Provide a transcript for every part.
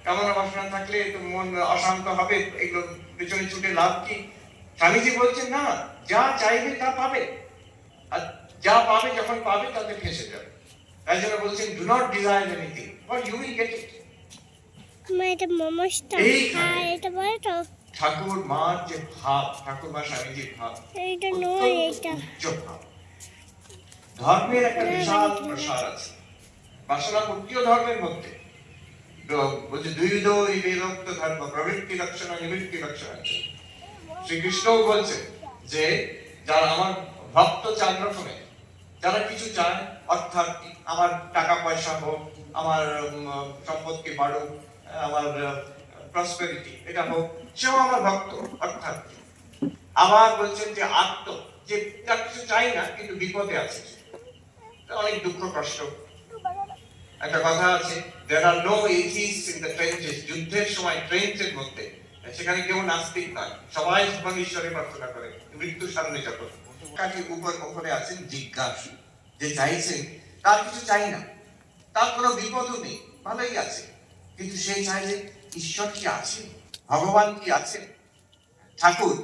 কামনা বাসনা থাকলে তো মন অশান্ত হবে, এগুলো পেছনে ছুটে লাভ কি? স্বামীজি বলছেন না, যা চাইবে তা পাবে, আর যা পাবে যখন পাবে তাতে ফেসে যাবে। তাই জন্য বলছেন do not desire anything for you will get it. এটা মোমোসটা আর এটা বলে তো ঠাকুর মার যে ভাব, ঠাকুর মা স্বামীজির ভাব, এটা নয়, এটা উচ্চ ভাব। ধর্মের একটা বিশাল প্রসার আছে, বাসনা মুক্তিও ধর্মের মধ্যে। বলছে দ্বৈধ বিভক্ত ধর্ম প্রবৃত্তি লক্ষণ নিবৃত্তি লক্ষণ আছে। শ্রীকৃষ্ণও বলছে যে যারা আমার ভক্ত চার রকমের, যারা কিছু চায়, অর্থাৎ আমার টাকা পয়সা হোক, আমার সম্পত্তি বাড়ুক, আমার প্রসপেরিটি এটা হোক, সেও আমার ভক্ত অর্থাৎ। আবার বলছেন যে আত্ম, যে যা কিছু চাই না কিন্তু বিপদে আছে, অনেক দুঃখ কষ্ট। একটা কথা আছে, there are no atheists in the trenches, যুদ্ধের সময় ট্রেঞ্চের মধ্যে সেখানে কেউ নাস্তিক নয়, সবাই ভগবান ঈশ্বরের প্রার্থনা করে মৃত্যুর সামনে যখন। কাকে উপরে আছেন জিজ্ঞাসু, যে চাইছেন তার কিছু চাই না, তার কোনো বিপদও নেই, ভালোই আছে, কিন্তু সে চাইলে ঈশ্বর কি আছে, ভগবান কি আছে। ঠাকুর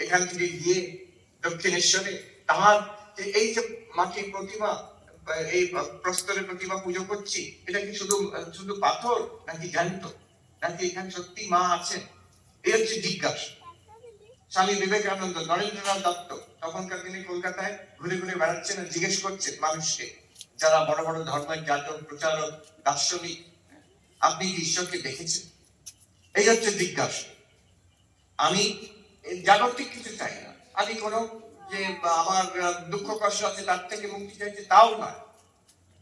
এখান থেকে গিয়ে দক্ষিণেশ্বরে তাহার এই যে মাটির প্রতিমা, এই প্রস্তরের প্রতিমা পুজো করছি, এটা কি শুধু শুধু পাথর নাকি জ্যান্ত, নাকি এখানে সত্যি মা আছেন? এই হচ্ছে জিজ্ঞাসা। স্বামী বিবেকানন্দ, নরেন্দ্রনাথ দত্ত তখনকার দিনে কলকাতায় ঘুরে ঘুরে বেড়াচ্ছেন আর জিজ্ঞেস করছেন মানুষকে, যারা বড় বড় ধর্মের জাতক, প্রচারক, দার্শনিক, আপনি কি ঈশ্বরকে দেখেছেন? এই হচ্ছে জিজ্ঞাসা। আমি জাগতিক কিছু চাই না, আমি কোনো যে আমার দুঃখ কষ্ট আছে তার থেকে মুক্তি চাইছি তাও নয়,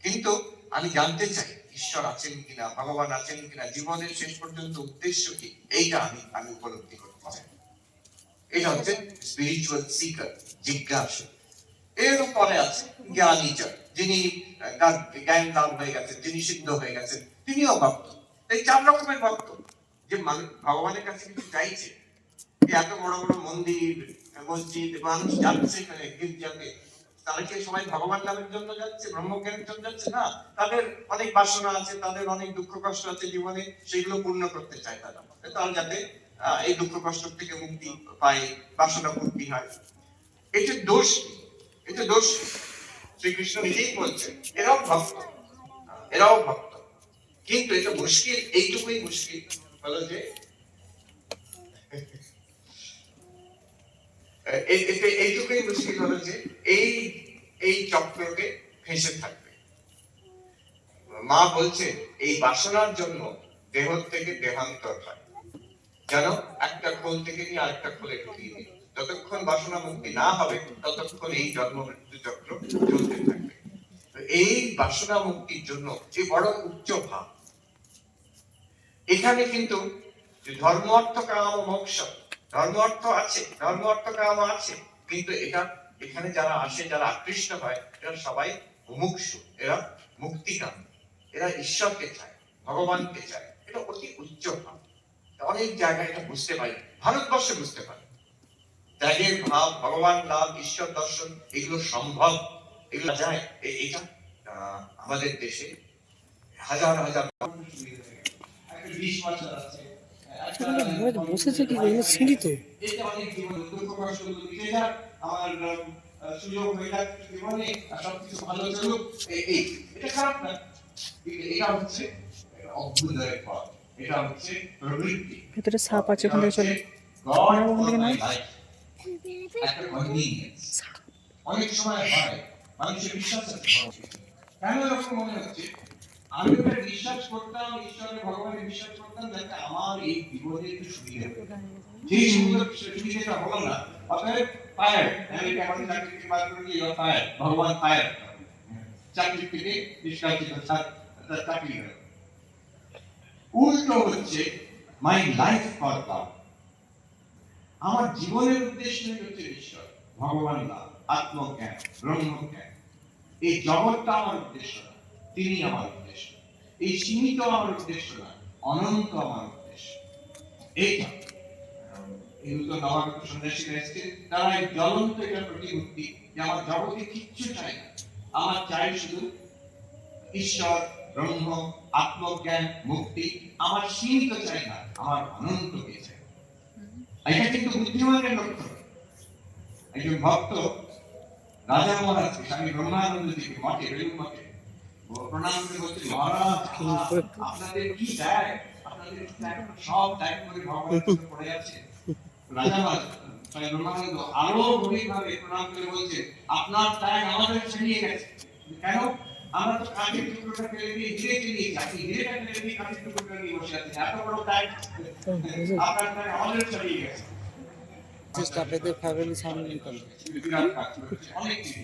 কিন্তু আমি জানতে চাই ঈশ্বর আছেন কিনা, ভগবান আছেন কিনা, জীবনের শেষ পর্যন্ত উদ্দেশ্য কি, এইটা আমি উপলব্ধি করতে চাই। এটা হচ্ছে স্পিরিচুয়াল সিকার, জিজ্ঞাসা। এর পরে আছে জ্ঞানী, যিনি জ্ঞান লাভ হয়ে গেছেন, যিনি সিদ্ধ হয়ে গেছেন, তিনিও ভক্ত। এই চার রকমের ভক্ত, যে ভগবানের কাছে কিছু চাইছে। এত বড় বড় মন্দির, মসজিদ, মানুষ যাচ্ছে এখানে গির্জাতে, তারা কি সবাই ভগবান লাভের জন্য যাচ্ছে, ব্রহ্মজ্ঞানের জন্য যাচ্ছে? না, তাদের অনেক বাসনা আছে, তাদের অনেক দুঃখ কষ্ট আছে জীবনে, সেগুলো পূর্ণ করতে চায় তারা, তারা যাতে এই দুঃখ কষ্ট থেকে মুক্তি পায়, বাসনা মুক্তি হয়। এটা দোষ, এটা দোষ। শ্রীকৃষ্ণ নিজেই বলছেন এরাও ভক্ত, এরাও ভক্ত, কিন্তু এটা মুশকিল, এইটুকুই মুশকিল হলো যে এইটুকুই মুশকিল হলো যে এই চক্রকে ফেঁসে থাকবে। মা বলছে এই বাসনার জন্য দেহ থেকে দেহান্তর হয়, যেন একটা খোল থেকে নিয়ে আরেকটা খোলে ঢুকিয়ে দিই। যতক্ষণ বাসনা মুক্তি না হবে ততক্ষণ এই জন্ম মৃত্যু চক্র চলতে থাকবে। এই বাসনা মুক্তির জন্য যে বড় উচ্চ ভাব, এখানে কিন্তু ধর্ম অর্থ কাম মোক্ষ, ধর্ম অর্থ আছে, ধর্ম অর্থ কাম আছে, কিন্তু এটা এখানে যারা আসে, যারা আকৃষ্ট হয়, এরা সবাই মুমুক্ষু, এরা মুক্তিকাম, এরা ঈশ্বরকে চায়, ভগবানকে চায়। এটা অতি উচ্চ ভাব। অনেক জায়গায় এটা বুঝতে পারি, ভারতবর্ষে বুঝতে পারি ত্যাগের ভাব, ভগবান লাভ, ঈশ্বর দর্শন, এগুলো সম্ভব, এগুলো যায়। এটা আমাদের দেশে হাজার হাজার বসেছে কি কোনো সিঁড়িতে, আমার সুযোগ হয়ে যাচ্ছে জীবনে, সবকিছু ভালো চলুক, এটা খারাপ না, এটা হচ্ছে অভ্যুদয়ের পথ, এটা হচ্ছে প্রবৃত্তি। ভেতরে সাপ আছে, ওখানে চলে অনেক সময় হয় মানুষের বিশ্বাস আছে, কেন এরকম মনে হচ্ছে? আমি ওটা বিশ্বাস করতাম, ঈশ্বরের ভগবানের বিশ্বাস করতাম, যাতে আমার এই জীবনে একটু সুবিধা হবে, যেই সুবিধাটা হলো না, অতএব ফায়ার, আমেরিকা আমাদের চাকরি থেকে বার করে দিয়ে ফায়ার, ভগবান ফায়ার, চাকরি থেকে নিষ্কাশিত, চাকরি হলো। উল্টো হচ্ছে মাই লাইফ ফর গড, আমার জীবনের উদ্দেশ্য হচ্ছে ঈশ্বর, ভগবান লাভ, আত্মজ্ঞান, ব্রহ্মজ্ঞান। এই জগৎটা আমার উদ্দেশ্য না, তিনি আমার উদ্দেশ্য। এই সীমিত আমার উদ্দেশ্য না, অনন্ত আমার উদ্দেশ্য। এইটা এই নতুন নবাগত সন্ন্যাসীরা এসেছে, তারা এই জ্বলন্ত এটা প্রতিমূর্তি, যে আমার জগতে কিচ্ছু চাই না, আমার চাই শুধু ঈশ্বর, ব্রহ্ম, আত্মজ্ঞান, মুক্তি আমার সীমিত চাই না, আমার অনন্তকে চাই। এটা কিন্তু বুদ্ধিমানের লক্ষণ। একজন ভক্ত রাজা মহারাজ স্বামী ব্রহ্মানন্দজিকে মঠে বেলুন মঠে প্রণাম করে বলছেন, মহারাজ আপনাদের কি ত্যাগ, আপনাদের কি ত্যাগ, সব ত্যাগ করে ভগবানের কাছে পড়ে আছে। রাজা মহারাজ স্বামী ব্রহ্মানন্দ আরো গভীর ভাবে প্রণাম করে বলছেন, আপনার ত্যাগ আমাদের ছাড়িয়ে গেছে। কেন? আমরা তো কাঠের টুকরোটা ফেলে দিয়ে হিরে চিনিয়েছি, আপনি হিরেটা ফেলে দিয়ে কাঠের টুকরোটা নিয়ে বসে আছেন, এত বড় ত্যাগ আপনার ত্যাগ আমাদের ছাড়িয়ে গেছে। চেষ্টা পেতে ফ্যামিলি সামনে বিরাট কাজ করেছে, অনেক কিছু।